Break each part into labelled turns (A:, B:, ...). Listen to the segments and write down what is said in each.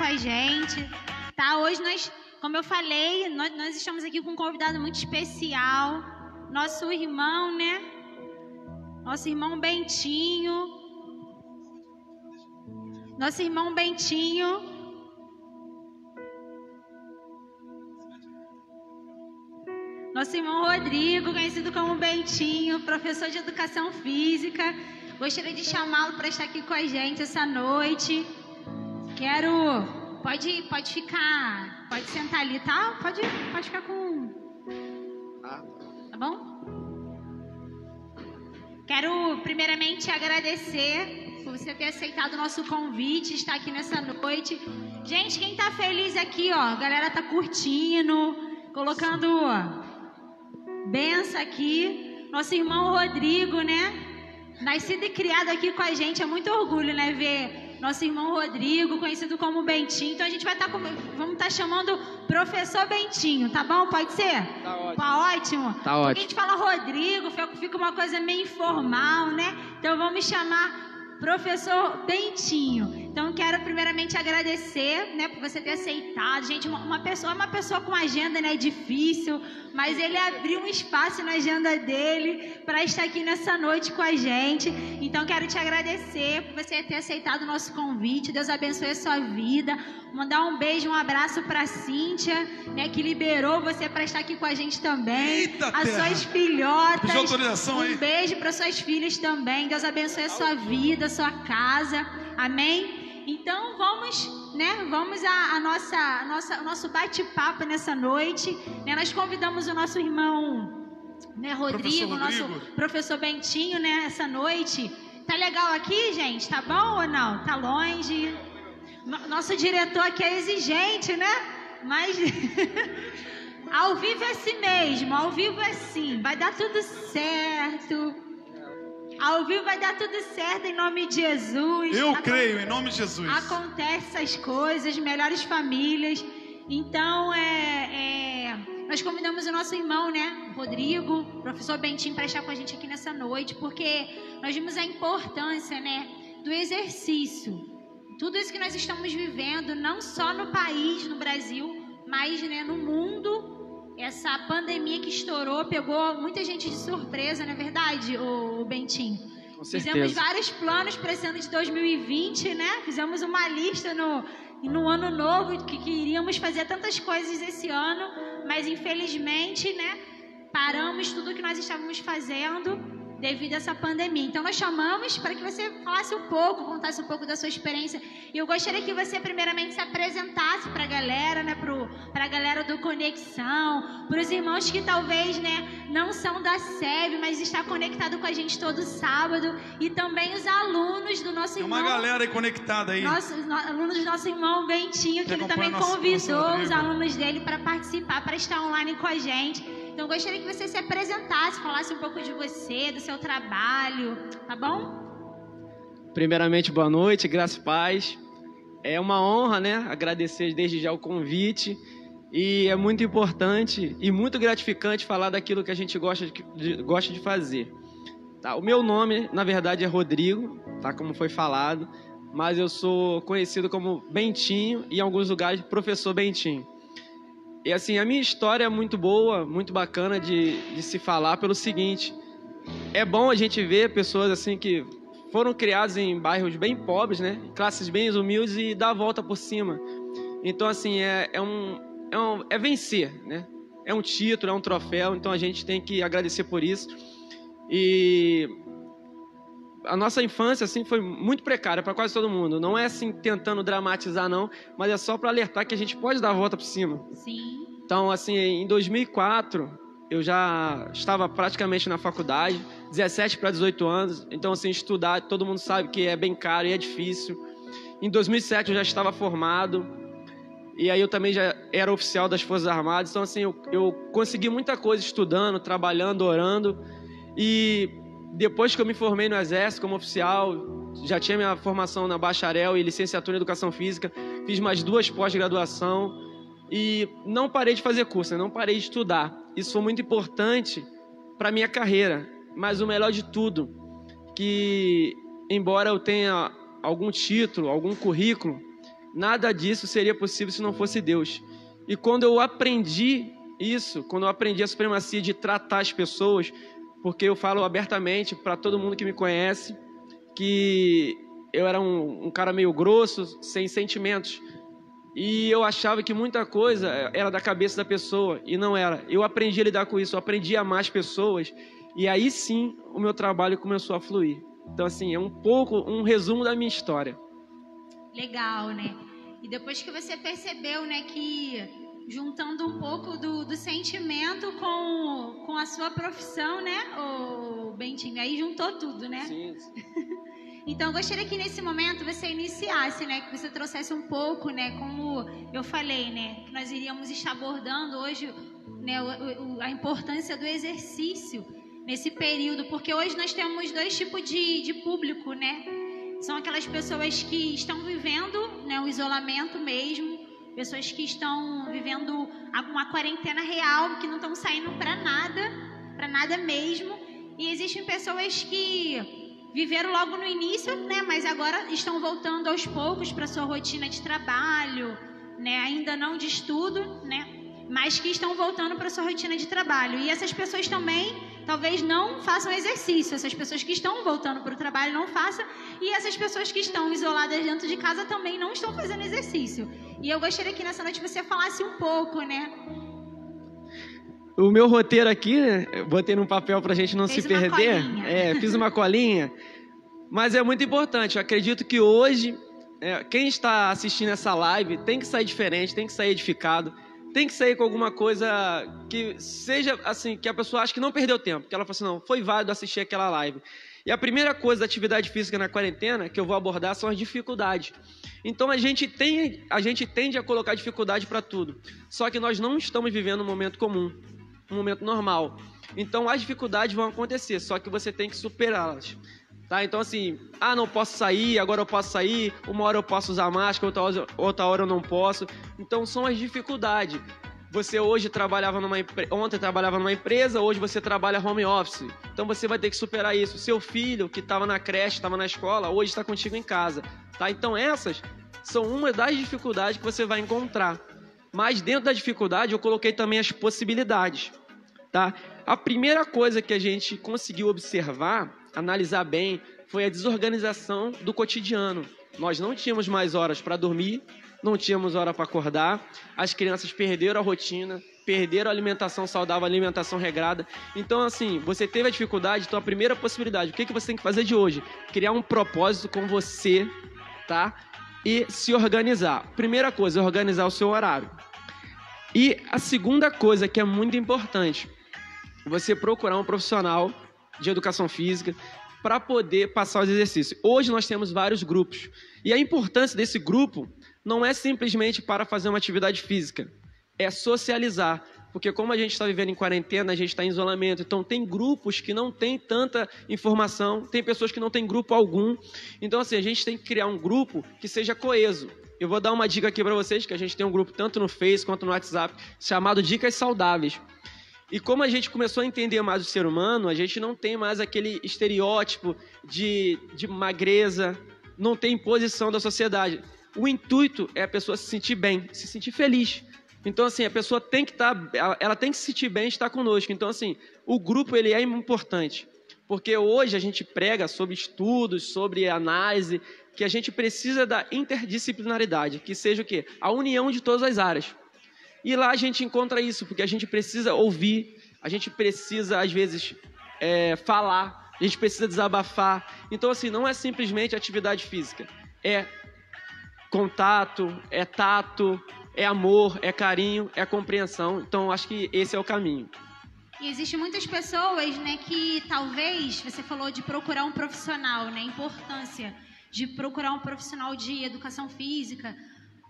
A: a gente, tá? Hoje nós, como eu falei, nós estamos aqui com um convidado muito especial, nosso irmão, né? Nosso irmão Bentinho. Nosso irmão Bentinho. Nosso irmão Rodrigo, conhecido como Bentinho, professor de educação física. Gostaria de chamá-lo para estar aqui com a gente essa noite. Pode ficar, pode sentar ali, tá? Pode ficar com... Tá bom? Quero primeiramente agradecer por você ter aceitado o nosso convite, estar aqui nessa noite. Gente, quem tá feliz aqui, ó, a galera tá curtindo, colocando benção aqui. Nosso irmão Rodrigo, né? Nascido e criado aqui com a gente, é muito orgulho, né? Ver nosso irmão Rodrigo, conhecido como Bentinho. Então a gente vai vamos estar chamando Professor Bentinho, tá bom? Pode ser?
B: Tá ótimo.
A: Tá ótimo?
B: Tá ótimo.
A: Porque a gente fala Rodrigo, fica uma coisa meio informal, né? Então vamos chamar Professor Bentinho. Então quero primeiramente agradecer, né, por você ter aceitado. Gente, uma pessoa com agenda, né, difícil, mas ele abriu um espaço na agenda dele para estar aqui nessa noite com a gente. Então quero te agradecer por você ter aceitado o nosso convite. Deus abençoe a sua vida. Mandar um beijo, um abraço para Cíntia, né, que liberou você para estar aqui com a gente também.
C: Eita,
A: as
C: terra.
A: Suas filhotas.
C: Pediu autorização aí.
A: Um beijo para suas filhas também. Deus abençoe a sua vida, a sua casa. Amém? Então vamos ao nosso bate-papo nessa noite. Né? Nós convidamos o nosso irmão, né, Rodrigo, nosso professor Bentinho, né, essa noite. Tá legal aqui, gente? Tá bom ou não? Tá longe? Nosso diretor aqui é exigente, né? Mas ao vivo é assim mesmo, ao vivo é assim. Vai dar tudo certo. Ao vivo vai dar tudo certo em nome de Jesus.
C: Eu creio em nome de Jesus.
A: Acontece essas coisas, melhores famílias. Então, nós convidamos o nosso irmão, né, Rodrigo, professor Bentinho, para estar com a gente aqui nessa noite, porque nós vimos a importância, né, do exercício. Tudo isso que nós estamos vivendo, não só no país, no Brasil, mas, né, no mundo. Essa pandemia que estourou pegou muita gente de surpresa, não é verdade, o Bentinho?
B: Com certeza.
A: Fizemos vários planos para esse ano de 2020, né? Fizemos uma lista no ano novo que queríamos fazer tantas coisas esse ano, mas infelizmente, né, paramos tudo que nós estávamos fazendo devido a essa pandemia. Então nós chamamos para que você falasse um pouco, contasse um pouco da sua experiência. E eu gostaria que você primeiramente se apresentasse para a galera, né, para a galera do Conexão, para os irmãos que talvez, né, não são da SEB, mas está conectado com a gente todo sábado, e também os alunos do nosso irmão.
C: Tem uma galera aí conectada aí.
A: Alunos do nosso irmão Bentinho, que ele também convidou os alunos dele para participar, para estar online com a gente. Então, eu gostaria que você se apresentasse, falasse um pouco de você, do seu trabalho, tá bom?
B: Primeiramente, boa noite, graça e paz. É uma honra, né, agradecer desde já o convite. E é muito importante e muito gratificante falar daquilo que a gente gosta de fazer. Tá? O meu nome, na verdade, é Rodrigo, tá, como foi falado, mas eu sou conhecido como Bentinho e em alguns lugares, Professor Bentinho. E assim, a minha história é muito boa, muito bacana de se falar pelo seguinte: é bom a gente ver pessoas assim que foram criadas em bairros bem pobres, né, classes bem humildes, e dar a volta por cima. Então assim, é vencer, né? É um título, é um troféu, então a gente tem que agradecer por isso. E a nossa infância assim foi muito precária para quase todo mundo. Não é assim tentando dramatizar não, mas é só para alertar que a gente pode dar a volta por cima.
A: Sim.
B: Então assim, em 2004 eu já estava praticamente na faculdade, 17 para 18 anos. Então assim, estudar, todo mundo sabe que é bem caro e é difícil. Em 2007 eu já estava formado. E aí eu também já era oficial das Forças Armadas. Então assim, eu consegui muita coisa estudando, trabalhando, orando. E depois que eu me formei no Exército como oficial, já tinha minha formação na bacharel e licenciatura em Educação Física, fiz mais 2 pós-graduação e não parei de fazer curso, né? Não parei de estudar. Isso foi muito importante para a minha carreira. Mas o melhor de tudo, que embora eu tenha algum título, algum currículo, nada disso seria possível se não fosse Deus. E quando eu aprendi isso, quando eu aprendi a supremacia de tratar as pessoas, porque eu falo abertamente para todo mundo que me conhece, que eu era um cara meio grosso, sem sentimentos. E eu achava que muita coisa era da cabeça da pessoa, e não era. Eu aprendi a lidar com isso, eu aprendi a amar as pessoas, e aí sim o meu trabalho começou a fluir. Então, assim, é um resumo da minha história.
A: Legal, né? E depois que você percebeu, né, que juntando um pouco do sentimento com a sua profissão, né, o Bentinho, aí juntou tudo, né?
B: Sim.
A: Então, eu gostaria que nesse momento você iniciasse, né, que você trouxesse um pouco, né, como eu falei, né, que nós iríamos estar abordando hoje, né, a importância do exercício nesse período, porque hoje nós temos dois tipos de público, né? São aquelas pessoas que estão vivendo, né, o isolamento mesmo, pessoas que estão vivendo uma quarentena real, que não estão saindo para nada mesmo, e existem pessoas que viveram logo no início, né, mas agora estão voltando aos poucos para sua rotina de trabalho, né, ainda não de estudo, né, mas que estão voltando para sua rotina de trabalho. E essas pessoas também talvez não façam exercício, essas pessoas que estão voltando para o trabalho não façam, e essas pessoas que estão isoladas dentro de casa também não estão fazendo exercício. E eu gostaria que nessa noite você falasse um pouco, né?
B: O meu roteiro aqui, eu botei num papel para a gente não se perder. Fiz uma colinha. Mas é muito importante. Eu acredito que hoje, quem está assistindo essa live tem que sair diferente, tem que sair edificado, tem que sair com alguma coisa que seja assim, que a pessoa acha que não perdeu tempo. Que ela fala assim, não, foi válido assistir aquela live. E a primeira coisa da atividade física na quarentena que eu vou abordar são as dificuldades. Então a gente tende a colocar dificuldade para tudo. Só que nós não estamos vivendo um momento comum, um momento normal. Então as dificuldades vão acontecer, só que você tem que superá-las. Tá? Então assim, não posso sair, agora eu posso sair, uma hora eu posso usar máscara, outra hora eu não posso. Então são as dificuldades. Você hoje ontem trabalhava numa empresa, hoje você trabalha home office. Então você vai ter que superar isso. Seu filho que estava na creche, estava na escola, hoje está contigo em casa. Tá? Então essas são uma das dificuldades que você vai encontrar. Mas dentro da dificuldade eu coloquei também as possibilidades. Tá? A primeira coisa que a gente conseguiu observar, analisar bem, foi a desorganização do cotidiano. Nós não tínhamos mais horas para dormir, não tínhamos hora para acordar, as crianças perderam a rotina, perderam a alimentação saudável, a alimentação regrada. Então, assim, você teve a dificuldade, então a primeira possibilidade, o que você tem que fazer de hoje? Criar um propósito com você, tá? E se organizar. Primeira coisa, organizar o seu horário. E a segunda coisa que é muito importante, você procurar um profissional de educação física para poder passar os exercícios. Hoje nós temos vários grupos. E a importância desse grupo não é simplesmente para fazer uma atividade física, é socializar. Porque como a gente está vivendo em quarentena, a gente está em isolamento, então tem grupos que não têm tanta informação, tem pessoas que não têm grupo algum. Então assim, a gente tem que criar um grupo que seja coeso. Eu vou dar uma dica aqui para vocês, que a gente tem um grupo tanto no Face quanto no WhatsApp, chamado Dicas Saudáveis. E como a gente começou a entender mais o ser humano, a gente não tem mais aquele estereótipo de magreza, não tem imposição da sociedade. O intuito é a pessoa se sentir bem, se sentir feliz. Então, assim, a pessoa tem que ela tem que se sentir bem e estar conosco. Então, assim, o grupo ele é importante. Porque hoje a gente prega sobre estudos, sobre análise, que a gente precisa da interdisciplinaridade, que seja o quê? A união de todas as áreas. E lá a gente encontra isso, porque a gente precisa ouvir, a gente precisa, às vezes, falar, a gente precisa desabafar. Então, assim, não é simplesmente atividade física. É contato, é tato, é amor, é carinho, é compreensão. Então, acho que esse é o caminho.
A: E existem muitas pessoas, né, que talvez, você falou de procurar um profissional, né, a importância de procurar um profissional de educação física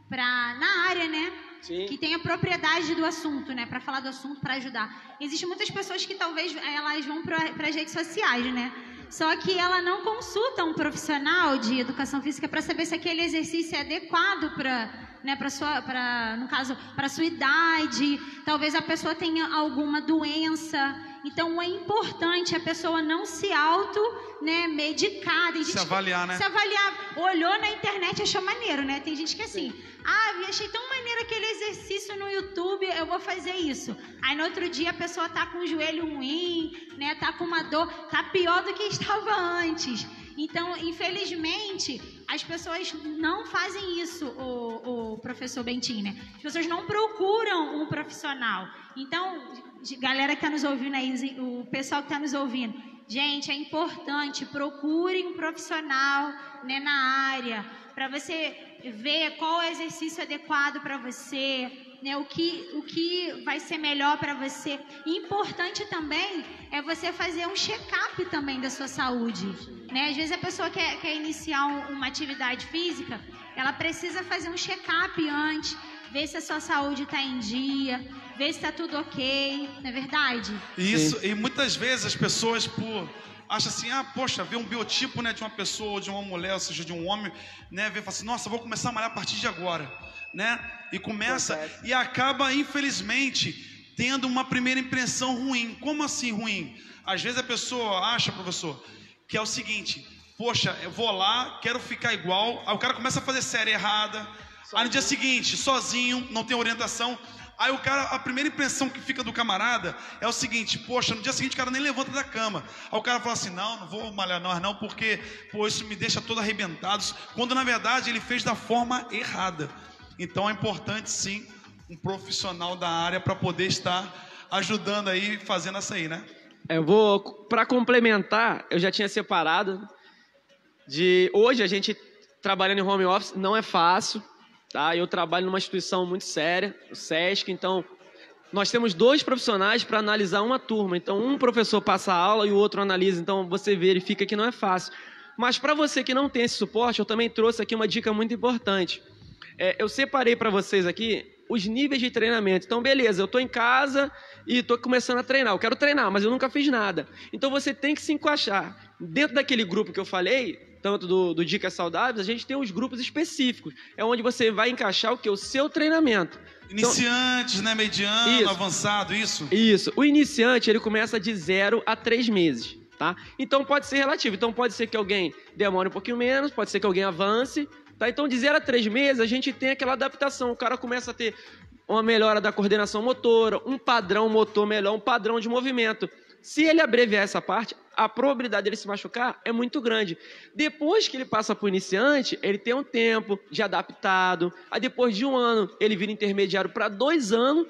A: na área, né? Sim. Que tenha propriedade do assunto, né? Para falar do assunto, para ajudar. Existem muitas pessoas que talvez elas vão para as redes sociais, né? Só que ela não consulta um profissional de educação física para saber se aquele exercício é adequado no caso, para sua idade. Talvez a pessoa tenha alguma doença. Então é importante a pessoa não se medicar. Tem gente
C: Se avaliar, né?
A: Se avaliar. Olhou na internet e achou maneiro, né? Tem gente que é assim, achei tão maneiro aquele exercício no YouTube, eu vou fazer isso. Aí no outro dia a pessoa tá com o joelho ruim, né? Tá com uma dor, tá pior do que estava antes. Então, infelizmente, as pessoas não fazem isso, o professor Bentinho, né? As pessoas não procuram um profissional. Então, galera que está nos ouvindo aí, o pessoal que está nos ouvindo, gente, é importante, procure um profissional, né, na área, para você ver qual é o exercício adequado para você, né, o que vai ser melhor para você. E importante também é você fazer um check-up também da sua saúde, né? Às vezes a pessoa quer iniciar uma atividade física, ela precisa fazer um check-up antes, ver se a sua saúde está em dia, ver se está tudo ok, não é verdade?
C: Isso, e muitas vezes as pessoas acham assim, poxa, vê um biotipo, né, de uma pessoa, ou de uma mulher, ou seja, de um homem, né, fala assim, nossa, vou começar a malhar a partir de agora, né? E começa, e acaba, infelizmente, tendo uma primeira impressão ruim. Como assim ruim? Às vezes a pessoa acha, professor, que é o seguinte, poxa, eu vou lá, quero ficar igual, aí o cara começa a fazer série errada, aí no dia seguinte, sozinho, não tem orientação, aí o cara, a primeira impressão que fica do camarada é o seguinte, poxa, no dia seguinte o cara nem levanta da cama, aí o cara fala assim, não vou malhar não, porque, isso me deixa todo arrebentado, quando na verdade ele fez da forma errada. Então é importante sim, um profissional da área para poder estar ajudando aí, fazendo essa aí, né?
B: Para complementar, eu já tinha separado hoje a gente trabalhando em home office não é fácil, tá? Eu trabalho numa instituição muito séria, o SESC, então nós temos 2 profissionais para analisar uma turma, então um professor passa a aula e o outro analisa, então você verifica que não é fácil. Mas para você que não tem esse suporte, eu também trouxe aqui uma dica muito importante. Eu separei para vocês aqui os níveis de treinamento. Então, beleza, eu estou em casa e estou começando a treinar. Eu quero treinar, mas eu nunca fiz nada. Então, você tem que se encaixar. Dentro daquele grupo que eu falei, tanto do Dicas Saudáveis, a gente tem os grupos específicos. É onde você vai encaixar o seu treinamento.
C: Iniciantes, né? Mediano, isso, avançado, isso? Isso.
B: O iniciante, ele começa de 0 a 3 meses. Tá? Então, pode ser relativo. Então, pode ser que alguém demore um pouquinho menos, pode ser que alguém avance. Tá? Então, de 0 a 3 meses, a gente tem aquela adaptação. O cara começa a ter uma melhora da coordenação motora, um padrão motor melhor, um padrão de movimento. Se ele abreviar essa parte, a probabilidade dele se machucar é muito grande. Depois que ele passa para o iniciante, ele tem um tempo de adaptado. Aí, depois de 1 ano, ele vira intermediário para 2 anos.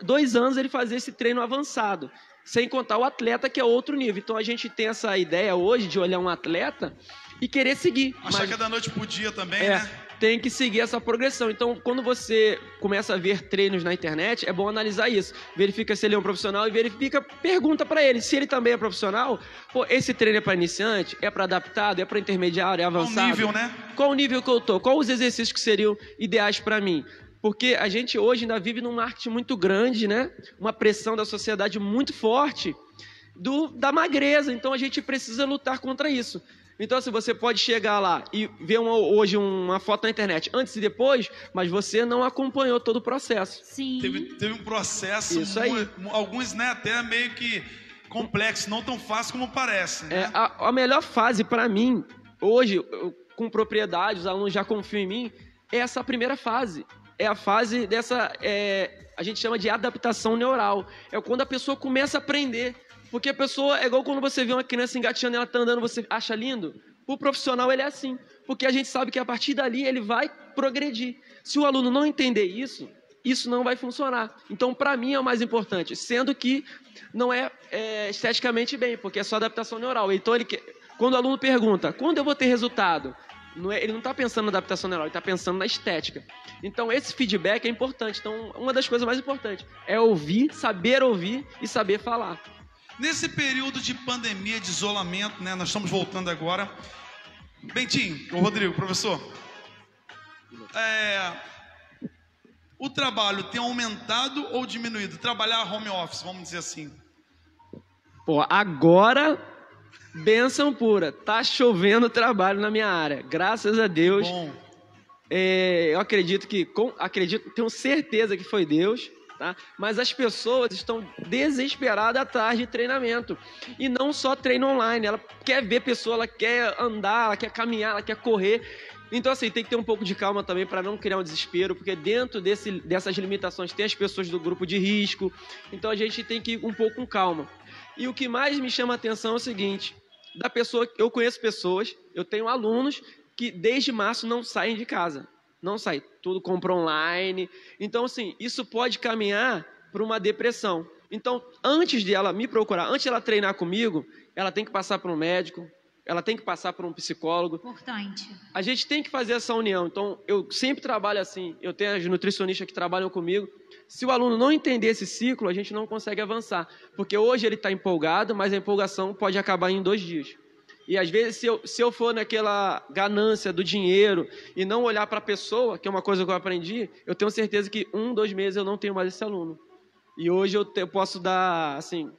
B: 2 anos ele fazer esse treino avançado. Sem contar o atleta, que é outro nível. Então, a gente tem essa ideia hoje de olhar um atleta e querer seguir.
C: Achar que é da noite pro dia também, né?
B: Tem que seguir essa progressão. Então, quando você começa a ver treinos na internet, é bom analisar isso. Verifica se ele é um profissional e pergunta para ele. Se ele também é profissional, esse treino é para iniciante, é para adaptado, é para intermediário, é avançado.
C: Qual o nível, né?
B: Qual o nível que eu tô? Qual os exercícios que seriam ideais para mim? Porque a gente hoje ainda vive num marketing muito grande, né? Uma pressão da sociedade muito forte da magreza. Então, a gente precisa lutar contra isso. Então, assim, você pode chegar lá e ver hoje uma foto na internet antes e depois, mas você não acompanhou todo o processo.
A: Sim.
C: Teve um processo,
B: isso aí.
C: Alguns, né, até meio que complexo, não tão fácil como parece. Né?
B: A melhor fase para mim, hoje, com propriedade, os alunos já confiam em mim, é essa primeira fase. É a fase dessa, a gente chama de adaptação neural. É quando a pessoa começa a aprender. Porque a pessoa, é igual quando você vê uma criança engatinhando e ela está andando, você acha lindo. O profissional, ele é assim. Porque a gente sabe que a partir dali ele vai progredir. Se o aluno não entender isso, isso não vai funcionar. Então, para mim, é o mais importante. Sendo que não é esteticamente bem, porque é só adaptação neural. Então, quando o aluno pergunta, quando eu vou ter resultado? Ele não está pensando na adaptação neural, ele está pensando na estética. Então, esse feedback é importante. Então, uma das coisas mais importantes é ouvir, saber ouvir e saber falar.
C: Nesse período de pandemia, de isolamento, né? Nós estamos voltando agora. Bentinho, o Rodrigo, professor. O trabalho tem aumentado ou diminuído? Trabalhar home office, vamos dizer assim.
B: Agora, bênção pura. Tá chovendo trabalho na minha área. Graças a Deus.
C: Bom.
B: Eu tenho certeza que foi Deus. tá? Mas as pessoas estão desesperadas atrás de treinamento. E não só treino online, ela quer ver pessoa, ela quer andar, ela quer caminhar, ela quer correr. Então, assim, tem que ter um pouco de calma também para não criar um desespero, porque dentro dessas limitações tem as pessoas do grupo de risco. Então, a gente tem que ir um pouco com calma. E o que mais me chama a atenção é o seguinte, eu conheço pessoas, eu tenho alunos que desde março não saem de casa. Não saem, tudo compra online. Então, assim, isso pode caminhar para uma depressão. Então, antes de ela me procurar, antes de ela treinar comigo, ela tem que passar por um médico, ela tem que passar por um psicólogo.
A: Importante.
B: A gente tem que fazer essa união. Então, eu sempre trabalho assim. Eu tenho as nutricionistas que trabalham comigo. Se o aluno não entender esse ciclo, a gente não consegue avançar. Porque hoje ele está empolgado, mas a empolgação pode acabar em 2 dias. E às vezes, se eu for naquela ganância do dinheiro e não olhar para a pessoa, que é uma coisa que eu aprendi, eu tenho certeza que 1, 2 meses eu não tenho mais esse aluno. E hoje eu posso dar, assim,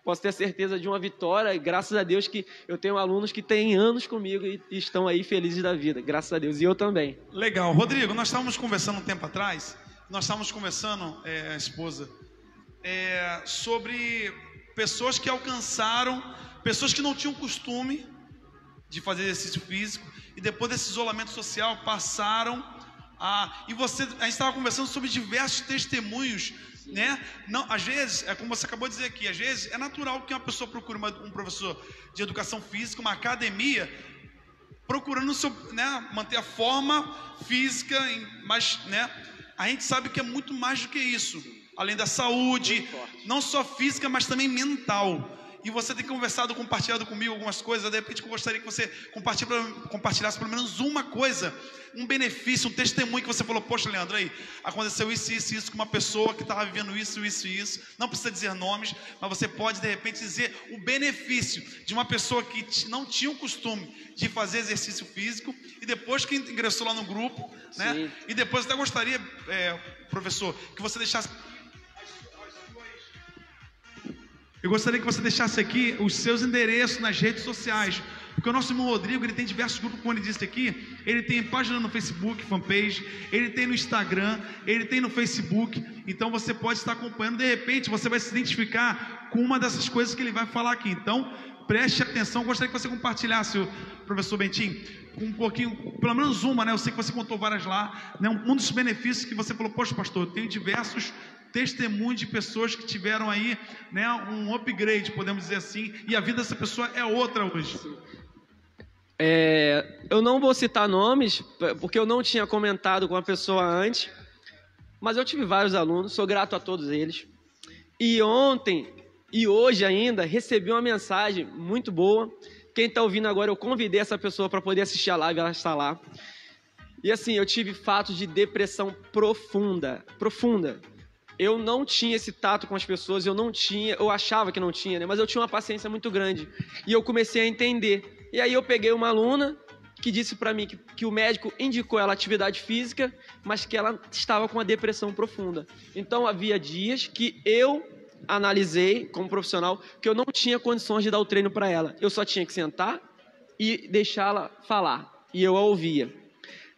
B: posso ter certeza de uma vitória, e graças a Deus que eu tenho alunos que têm anos comigo e estão aí felizes da vida, graças a Deus, e eu também.
C: Legal. Rodrigo, nós estávamos conversando um tempo atrás, a esposa, sobre pessoas que alcançaram, pessoas que não tinham costume de fazer exercício físico, e depois desse isolamento social passaram a... E a gente estava conversando sobre diversos testemunhos, né? Não, às vezes, é como você acabou de dizer aqui, às vezes é natural que uma pessoa procure um professor de educação física, uma academia, procurando manter a forma física, mas, né, a gente sabe que é muito mais do que isso, além da saúde, não só física, mas também mental. E você tem compartilhado comigo algumas coisas. De repente eu gostaria que você compartilhasse pelo menos uma coisa, um benefício, um testemunho que você falou, poxa, Leandro, aí aconteceu isso com uma pessoa que estava vivendo isso. Não precisa dizer nomes, mas você pode de repente dizer o benefício de uma pessoa que não tinha o costume de fazer exercício físico e depois que ingressou lá no grupo, né? E depois até gostaria, professor, que você deixasse... Eu gostaria que você deixasse aqui os seus endereços nas redes sociais, porque o nosso irmão Rodrigo, ele tem diversos grupos, como ele disse aqui, ele tem página no Facebook, fanpage, ele tem no Instagram, ele tem no Facebook, então você pode estar acompanhando, de repente você vai se identificar com uma dessas coisas que ele vai falar aqui. Então, preste atenção, gostaria que você compartilhasse, professor Bentinho, um pouquinho, pelo menos uma, né? Eu sei que você contou várias lá, né? Um dos benefícios que você falou, poxa, pastor, eu tenho diversos testemunho de pessoas que tiveram aí, né, um upgrade, podemos dizer assim, e a vida dessa pessoa é outra hoje.
B: Eu não vou citar nomes, porque eu não tinha comentado com a pessoa antes, mas eu tive vários alunos, sou grato a todos eles. E ontem, e hoje ainda, recebi uma mensagem muito boa. Quem está ouvindo agora, eu convidei essa pessoa para poder assistir a live, ela está lá. E assim, eu tive fatos de depressão profunda. Eu não tinha esse tato com as pessoas, eu achava que não tinha, né? Mas eu tinha uma paciência muito grande. E eu comecei a entender. E aí eu peguei uma aluna que disse para mim que o médico indicou ela atividade física, mas que ela estava com uma depressão profunda. Então havia dias que eu analisei como profissional que eu não tinha condições de dar o treino para ela. Eu só tinha que sentar e deixá-la falar. E eu a ouvia.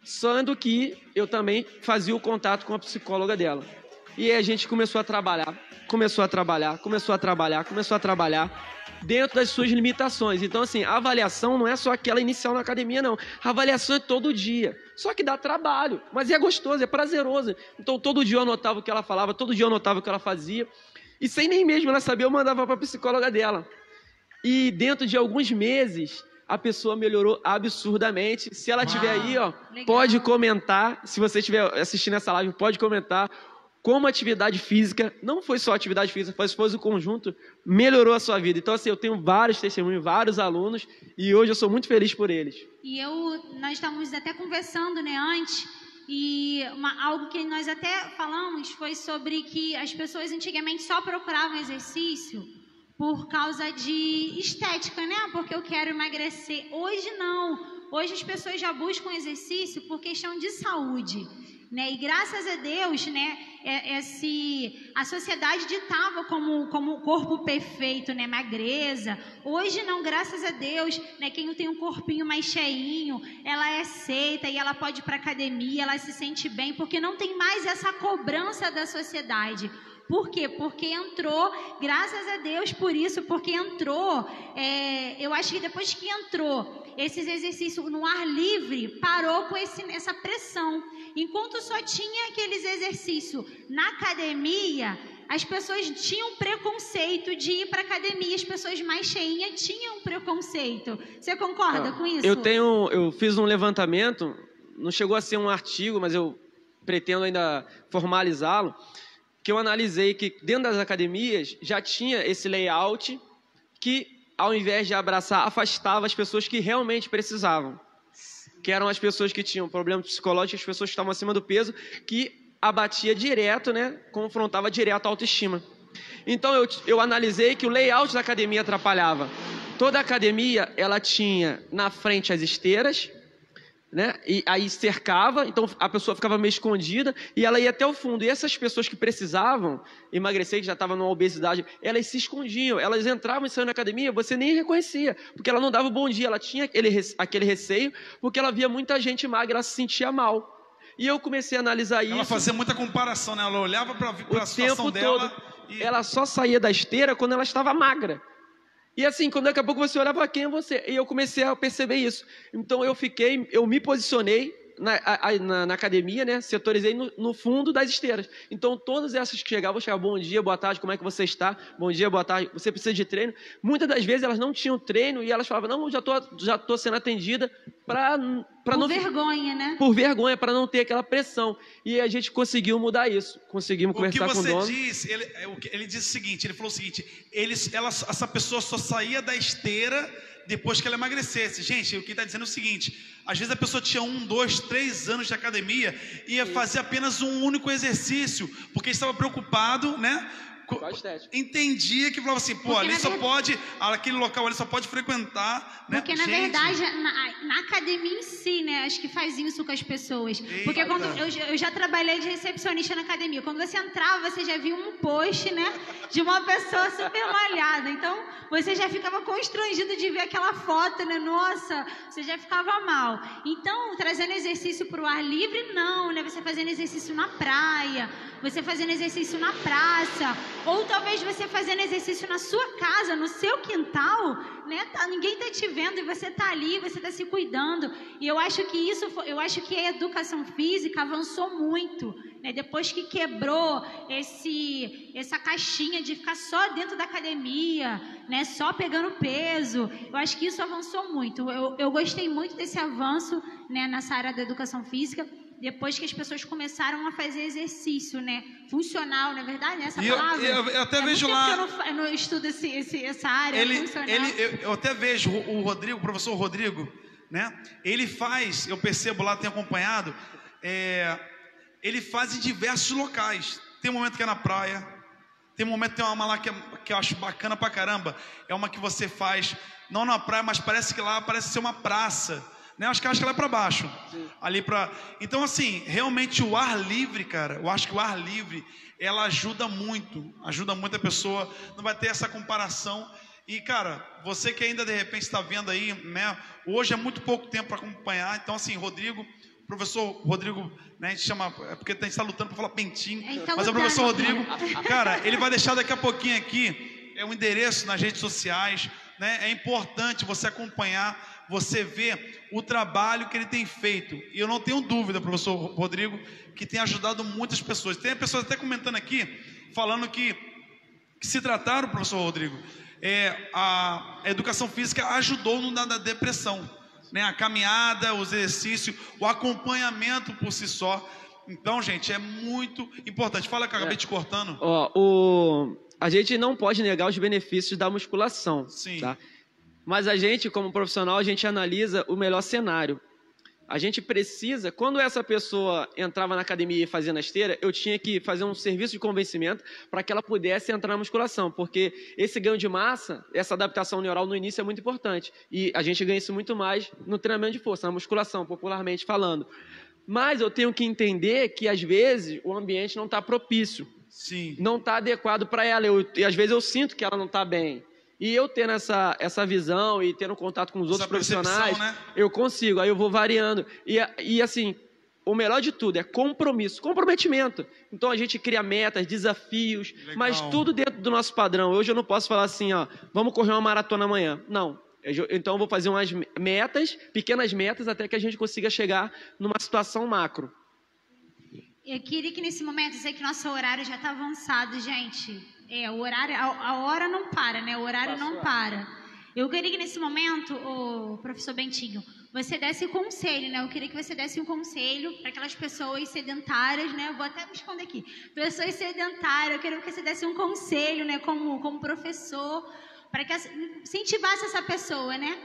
B: Sendo que eu também fazia o contato com a psicóloga dela. E aí a gente começou a trabalhar dentro das suas limitações. Então, assim, a avaliação não é só aquela inicial na academia, não. A avaliação é todo dia. Só que dá trabalho, mas é gostoso, é prazeroso. Então, todo dia eu anotava o que ela falava, todo dia eu anotava o que ela fazia. E sem nem mesmo ela saber, eu mandava para a psicóloga dela. E dentro de alguns meses, a pessoa melhorou absurdamente. Se ela estiver aí, ó, pode comentar. Se você estiver assistindo essa live, pode comentar. Como atividade física, não foi só atividade física, mas foi o conjunto, melhorou a sua vida. Então, assim, eu tenho vários testemunhos, vários alunos, e hoje eu sou muito feliz por eles.
A: E nós estávamos até conversando, né, antes, e algo que nós até falamos foi sobre que as pessoas antigamente só procuravam exercício por causa de estética, né? Porque eu quero emagrecer. Hoje não. Hoje as pessoas já buscam exercício por questão de saúde. Né? E graças a Deus, né, a sociedade ditava como corpo perfeito, né, magreza. Hoje não, graças a Deus, né, quem tem um corpinho mais cheinho, ela é aceita e ela pode ir para academia, ela se sente bem, porque não tem mais essa cobrança da sociedade. Por quê? Porque entrou, graças a Deus por isso, porque entrou, eu acho que depois que entrou esses exercícios no ar livre, parou com essa pressão. Enquanto só tinha aqueles exercícios na academia, as pessoas tinham preconceito de ir para academia, as pessoas mais cheinhas tinham preconceito. Você concorda com isso?
B: Eu fiz um levantamento, não chegou a ser um artigo, mas eu pretendo ainda formalizá-lo, que eu analisei que dentro das academias já tinha esse layout que, ao invés de abraçar, afastava as pessoas que realmente precisavam, que eram as pessoas que tinham problemas psicológicos, as pessoas que estavam acima do peso, que abatia direto, né, confrontava direto a autoestima. Então eu analisei que o layout da academia atrapalhava. Toda a academia, ela tinha na frente as esteiras, né, e aí cercava, então a pessoa ficava meio escondida e ela ia até o fundo. E essas pessoas que precisavam emagrecer, que já estavam numa obesidade, elas se escondiam, elas entravam e saíam na academia, você nem reconhecia, porque ela não dava bom dia, ela tinha aquele receio, porque ela via muita gente magra, ela se sentia mal. E eu comecei a analisar isso.
C: Ela fazia muita comparação, né? Ela olhava para a situação dela.
B: E ela só saía da esteira quando ela estava magra. E assim, quando daqui a pouco você olhava, quem é você? E eu comecei a perceber isso. Então eu me posicionei na academia, né? Setorizei no fundo das esteiras. Então todas essas que chegavam, bom dia, boa tarde, como é que você está? Bom dia, boa tarde, você precisa de treino? Muitas das vezes elas não tinham treino e elas falavam, não, já tô sendo atendida para não...
A: vergonha, né?
B: Por vergonha, para não ter aquela pressão. E a gente conseguiu mudar isso. Conseguimos conversar com o dono.
C: O que você disse, ele disse o seguinte, ele falou o seguinte, essa pessoa só saía da esteira depois que ela emagrecesse. Gente, o que está dizendo é o seguinte, às vezes a pessoa tinha 1, 2, 3 anos de academia e ia fazer apenas um único exercício, porque estava preocupado, né? Entendia que falava assim, pô, ali só pode, aquele local ali só pode frequentar, né?
A: Porque na verdade, na academia em si, né, acho que faz isso com as pessoas. Porque quando eu já trabalhei de recepcionista na academia, quando você entrava, você já via um post, né, de uma pessoa super malhada. Então, você já ficava constrangido de ver aquela foto, né? Nossa, você já ficava mal. Então, trazendo exercício para o ar livre, não, né? Você fazendo exercício na praia, você fazendo exercício na praça, ou talvez você fazendo exercício na sua casa, no seu quintal, né? Ninguém tá te vendo e você tá ali, você tá se cuidando. E eu acho que a educação física avançou muito, né? Depois que quebrou essa caixinha de ficar só dentro da academia, né? Só pegando peso. Eu acho que isso avançou muito. Eu gostei muito desse avanço, né? Nessa área da educação física. Depois que as pessoas começaram a fazer exercício, né? Funcional, não é verdade? Essa palavra.
C: Eu até vejo lá.
A: Eu não estudo essa área funcional.
C: Eu até vejo o professor Rodrigo, né? Ele faz, eu percebo lá, tenho acompanhado, ele faz em diversos locais. Tem um momento que é na praia, tem um momento que tem uma lá que eu acho bacana pra caramba. É uma que você faz, não na praia, mas parece que lá parece ser uma praça. Né? Acho que lá é para baixo. Ali pra... Então, assim, realmente o ar livre, cara, eu acho que o ar livre, ela ajuda muito a pessoa, não vai ter essa comparação. E, cara, você que ainda de repente está vendo aí, né? Hoje é muito pouco tempo para acompanhar. Então, assim, professor Rodrigo, né? A gente chama, porque a gente está lutando para falar Pentinho, mas é o professor Rodrigo, cara, ele vai deixar daqui a pouquinho aqui o endereço nas redes sociais, né? É importante você acompanhar, você vê o trabalho que ele tem feito. E eu não tenho dúvida, professor Rodrigo, que tem ajudado muitas pessoas. Tem pessoas até comentando aqui, falando que se trataram, professor Rodrigo, a educação física ajudou na depressão, né? A caminhada, os exercícios, o acompanhamento por si só. Então, gente, é muito importante. Fala que eu acabei te cortando.
B: A gente não pode negar os benefícios da musculação.
C: Sim.
B: Tá? Mas a gente, como profissional, a gente analisa o melhor cenário. A gente precisa, quando essa pessoa entrava na academia e fazia na esteira, eu tinha que fazer um serviço de convencimento para que ela pudesse entrar na musculação, porque esse ganho de massa, essa adaptação neural no início é muito importante. E a gente ganha isso muito mais no treinamento de força, na musculação, popularmente falando. Mas eu tenho que entender que, às vezes, o ambiente não está propício.
C: Sim.
B: Não está adequado para ela. E às vezes eu sinto que ela não está bem. E eu tendo essa visão e tendo contato com os outros profissionais, né? Eu consigo, aí eu vou variando. E assim, o melhor de tudo é compromisso, comprometimento. Então a gente cria metas, desafios,
C: Legal.
B: mas tudo dentro do nosso padrão. Hoje eu não posso falar assim, ó, vamos correr uma maratona amanhã. Não. Então eu vou fazer umas metas, pequenas metas, até que a gente consiga chegar numa situação macro.
A: Eu queria que nesse momento, eu sei que nosso horário já está avançado, gente. O horário, a hora não para, né? O horário não para. Eu queria que nesse momento, o professor Bentinho, você desse conselho, né? Eu queria que você desse um conselho para aquelas pessoas sedentárias, né? Eu vou até me esconder aqui. Pessoas sedentárias, eu queria que você desse um conselho, né? Como professor, para que incentivasse essa pessoa, né?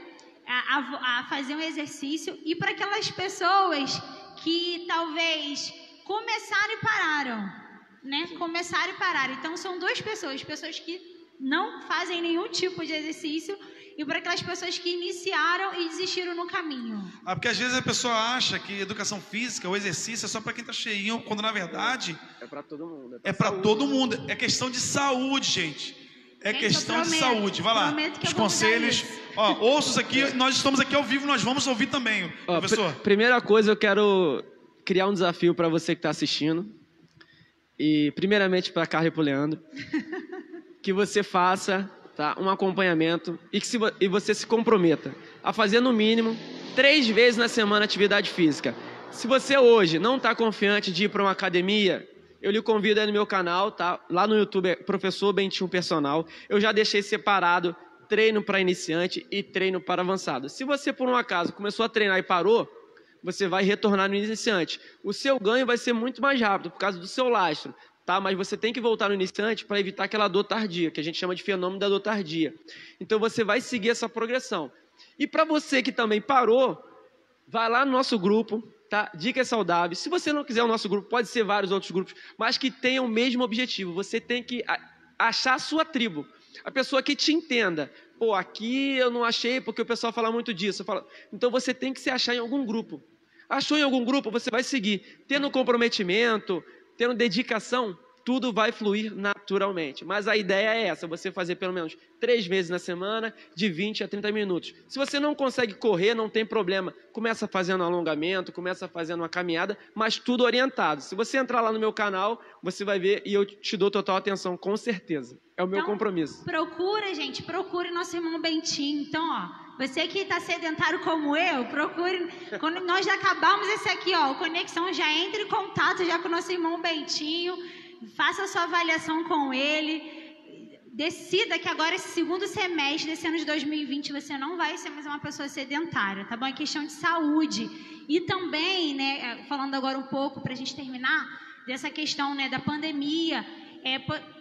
A: A fazer um exercício. E para aquelas pessoas que talvez começaram e pararam, né? Começaram e pararam. Então, são duas pessoas que não fazem nenhum tipo de exercício, e para aquelas pessoas que iniciaram e desistiram no caminho.
C: Porque às vezes a pessoa acha que educação física, o exercício é só para quem está cheinho, quando na verdade
B: é para todo mundo.
C: É para todo mundo. É questão de saúde, gente. É questão de saúde. Vai lá. Os conselhos. Ó, ouça isso aqui. Nós estamos aqui ao vivo, nós vamos ouvir também, professor.
B: Primeira coisa, eu quero criar um desafio para você que está assistindo. E primeiramente para a Carla e para o Leandro. Que você faça, tá, um acompanhamento e você se comprometa a fazer no mínimo 3 vezes na semana atividade física. Se você hoje não está confiante de ir para uma academia, eu lhe convido aí no meu canal, tá? Lá no YouTube é Professor Bentinho Personal. Eu já deixei separado treino para iniciante e treino para avançado. Se você por um acaso começou a treinar e parou, você vai retornar no iniciante. O seu ganho vai ser muito mais rápido por causa do seu lastro. Tá? Mas você tem que voltar no iniciante para evitar aquela dor tardia, que a gente chama de fenômeno da dor tardia. Então você vai seguir essa progressão. E para você que também parou, vai lá no nosso grupo, tá? Dicas Saudáveis. Se você não quiser o nosso grupo, pode ser vários outros grupos, mas que tenham o mesmo objetivo. Você tem que achar a sua tribo, a pessoa que te entenda. Pô, aqui eu não achei porque o pessoal fala muito disso. Então você tem que se achar em algum grupo. Achou em algum grupo, você vai seguir. Tendo comprometimento, tendo dedicação, tudo vai fluir naturalmente. Mas a ideia é essa, você fazer pelo menos 3 vezes na semana, de 20 a 30 minutos. Se você não consegue correr, não tem problema. Começa fazendo um alongamento, começa fazendo uma caminhada, mas tudo orientado. Se você entrar lá no meu canal, você vai ver e eu te dou total atenção, com certeza. É o meu compromisso.
A: Procure nosso irmão Bentinho. Então, ó, você que está sedentário como eu, procure. Quando nós já acabamos esse aqui, ó, o Conexão, já entre em contato já com o nosso irmão Bentinho. Faça a sua avaliação com ele. Decida que agora, esse segundo semestre desse ano de 2020, você não vai ser mais uma pessoa sedentária, tá bom? É questão de saúde. E também, né, falando agora um pouco, para a gente terminar, dessa questão, né, da pandemia,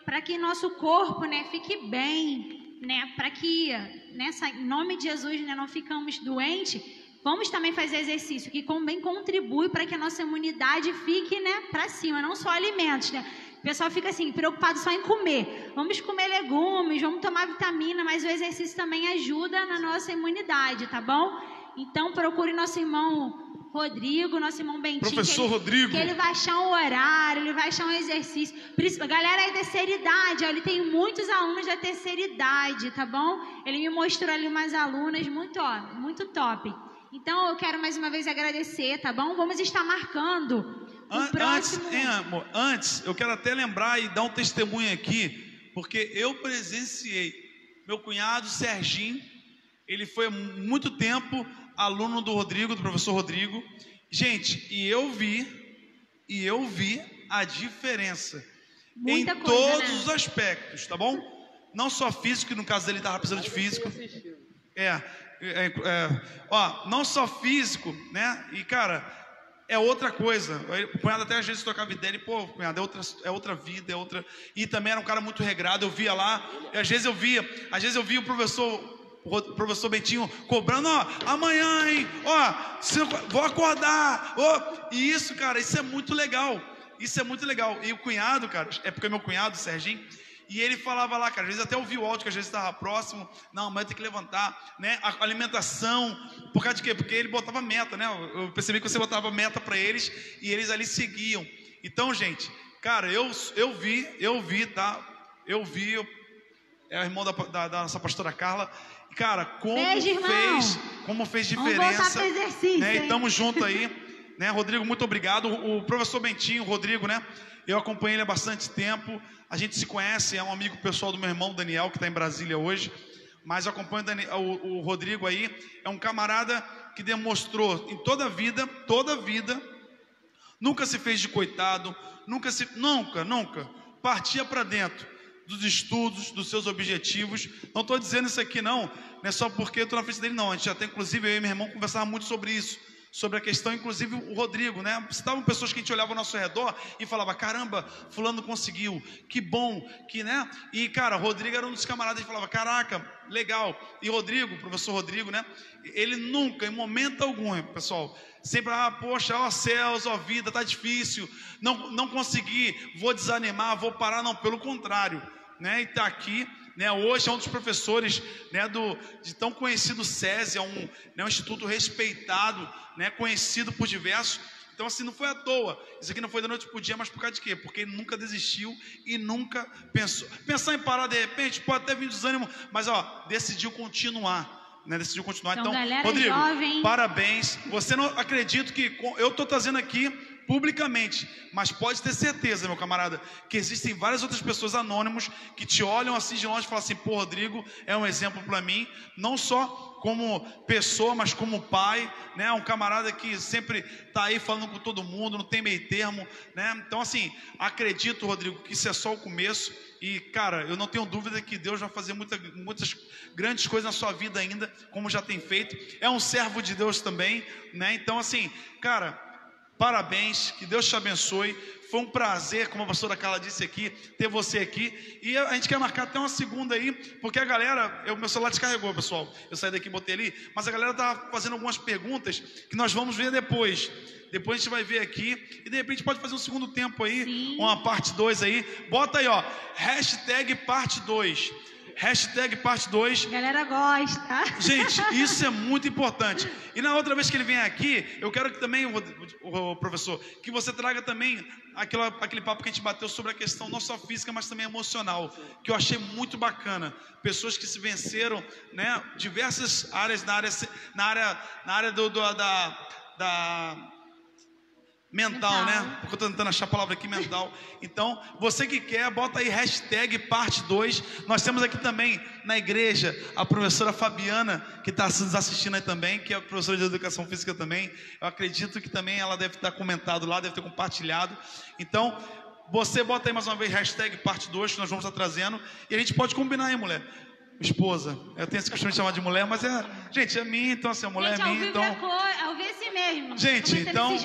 A: para que nosso corpo, né, fique bem, né, para que, em nome de Jesus, né, não ficamos doentes. Vamos também fazer exercício que também contribui para que a nossa imunidade fique, né, para cima, não só alimentos, né? O pessoal fica assim, preocupado só em comer. Vamos comer legumes, vamos tomar vitamina, mas o exercício também ajuda na nossa imunidade, tá bom? Então procure nosso irmão Rodrigo, nosso irmão Bentinho.
C: Professor Rodrigo.
A: Que ele vai achar um horário, ele vai achar um exercício. A galera aí da terceira idade, ó, ele tem muitos alunos da terceira idade, tá bom? Ele me mostrou ali umas alunas muito top. Então, eu quero mais uma vez agradecer, tá bom? Vamos estar marcando o próximo...
C: Amor, antes, eu quero até lembrar e dar um testemunho aqui, porque eu presenciei meu cunhado Serginho, ele foi há muito tempo aluno do Rodrigo, do professor Rodrigo. Gente, e eu vi a diferença
A: Muita
C: em
A: coisa,
C: todos
A: né?
C: os aspectos, tá bom? Não só físico, que no caso dele estava precisando de físico. Não só físico, né? E cara, é outra coisa. O cunhado até às vezes tocava ideia, pô, cunhado, é outra vida, é outra. E também era um cara muito regrado. Eu via lá, e às vezes eu via o professor Bentinho cobrando, ó, amanhã, hein? Ó, vou acordar. Ó. E isso, cara, isso é muito legal. Isso é muito legal. E o cunhado, cara, é porque meu cunhado, Serginho, e ele falava lá, cara, às vezes até ouvi o áudio, que às vezes estava próximo. Não, amanhã tem que levantar, né? A alimentação, por causa de quê? Porque ele botava meta, né? Eu percebi que você botava meta para eles e eles ali seguiam. Então, gente, cara, eu vi, tá? É o irmão da nossa pastora Carla. E, cara, como fez diferença.
A: Vamos voltar pro exercício,
C: né? E
A: hein?
C: tamo junto aí. né? Rodrigo, muito obrigado. O professor Bentinho, o Rodrigo, né? Eu acompanhei ele há bastante tempo. A gente se conhece, é um amigo pessoal do meu irmão Daniel, que está em Brasília hoje. Mas eu acompanho o Rodrigo aí. É um camarada que demonstrou em toda a vida, nunca se fez de coitado, nunca, partia para dentro dos estudos, dos seus objetivos. Não estou dizendo isso aqui não é só porque eu estou na frente dele não, a gente já tem, inclusive, eu e meu irmão conversava muito sobre isso, sobre a questão, inclusive o Rodrigo, né? Estavam pessoas que a gente olhava ao nosso redor e falava, caramba, fulano conseguiu, que bom, que, né? E, cara, o Rodrigo era um dos camaradas, e falava, caraca, legal. E Rodrigo, o professor Rodrigo, né? Ele nunca, em momento algum, pessoal, sempre, poxa, ó céus, ó vida, tá difícil, não consegui, vou desanimar, vou parar, não, pelo contrário, né? E tá aqui, né? Hoje é um dos professores, né, de tão conhecido SESI, é um instituto respeitado, né, conhecido por diversos. Então, assim, não foi à toa. Isso aqui não foi da noite para o dia, mas por causa de quê? Porque ele nunca desistiu e nunca pensou. Pensar em parar de repente, pode até vir desânimo, mas decidiu continuar. Né? Decidiu continuar. Então, Rodrigo, jovem, parabéns. Você não acredito que eu estou trazendo aqui publicamente, mas pode ter certeza, meu camarada, que existem várias outras pessoas anônimos que te olham assim de longe e falam assim, pô, Rodrigo é um exemplo para mim, não só como pessoa, mas como pai, né? Um camarada que sempre está aí falando com todo mundo, não tem meio termo, né? Então, assim, acredito, Rodrigo, que isso é só o começo. E, cara, eu não tenho dúvida que Deus vai fazer muitas grandes coisas na sua vida ainda, como já tem feito. É um servo de Deus também, né? Então, assim, cara, parabéns, que Deus te abençoe. Foi um prazer, como a pastora Carla disse aqui, ter você aqui. E a gente quer marcar até uma segunda aí, porque a galera, meu celular descarregou, pessoal. Eu saí daqui e botei ali, mas a galera tá fazendo algumas perguntas que nós vamos ver depois. Depois a gente vai ver aqui e de repente pode fazer um segundo tempo aí, sim, uma parte 2 aí. Bota aí, ó, hashtag parte 2. Hashtag parte 2.
A: Galera gosta.
C: Gente, isso é muito importante. E na outra vez que ele vem aqui, eu quero que também, o professor, que você traga também aquele papo que a gente bateu sobre a questão não só física, mas também emocional, que eu achei muito bacana. Pessoas que se venceram, né, diversas áreas, na área da mental, né? Porque eu estou tentando achar a palavra aqui, mental. Então, você que quer, bota aí hashtag parte 2. Nós temos aqui também na igreja a professora Fabiana, que está nos assistindo aí também, que é professora de educação física também. Eu acredito que também ela deve estar comentado lá, deve ter compartilhado. Então, você bota aí mais uma vez hashtag parte 2, que nós vamos estar trazendo. E a gente pode combinar aí, mulher. Esposa, eu tenho esse costume de chamar de mulher, mas gente, é minha, então assim, a mulher é minha, então.
A: Ao ver si mesmo.
C: Gente, então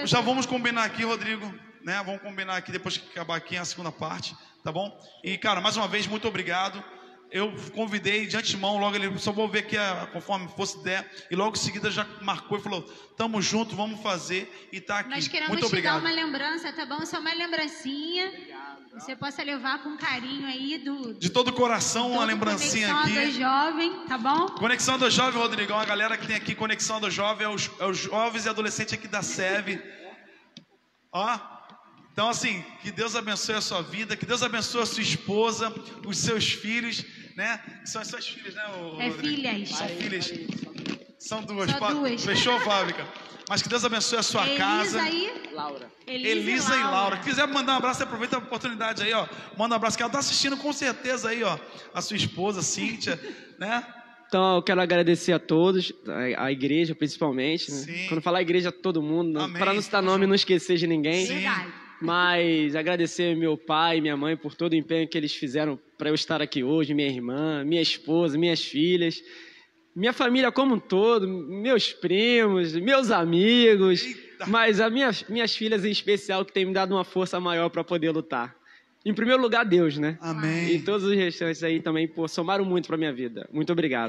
C: já vamos combinar aqui, Rodrigo, né? Vamos combinar aqui depois que acabar aqui a segunda parte, tá bom? E cara, mais uma vez muito obrigado. Eu convidei de antemão, logo ele só vou ver aqui conforme fosse der, e logo em seguida já marcou e falou: tamo junto, vamos fazer, e tá aqui.
A: Nós queremos
C: muito obrigado.
A: Te dar uma lembrança, tá bom? Só uma lembrancinha. Você possa levar com carinho aí de todo o coração, uma lembrancinha aqui. Conexão do Jovem, tá bom?
C: Conexão do Jovem, Rodrigão, a galera que tem aqui Conexão do Jovem, é os jovens e adolescentes aqui da SEV. Ó, então assim, que Deus abençoe a sua vida, que Deus abençoe a sua esposa, os seus filhos, né? Que são as suas filhas, né?
A: Filhas.
C: São filhas. São duas.
A: Só duas.
C: Fechou a fábrica. Mas que Deus abençoe a sua casa. Elisa e Laura. Se quiser mandar um abraço, aproveita a oportunidade aí, ó. Manda um abraço, que ela está assistindo com certeza aí, ó. A sua esposa, Cíntia, né?
B: Então, eu quero agradecer a todos, a igreja principalmente, né? Quando falar igreja, todo mundo, para não citar nome e não esquecer de ninguém.
A: Sim.
B: Mas agradecer meu pai e minha mãe por todo o empenho que eles fizeram para eu estar aqui hoje, minha irmã, minha esposa, minhas filhas. Minha família como um todo, meus primos, meus amigos, mas as minhas filhas em especial, que têm me dado uma força maior para poder lutar. Em primeiro lugar, Deus, né?
C: Amém.
B: E todos os restantes aí também, somaram muito para minha vida. Muito obrigado.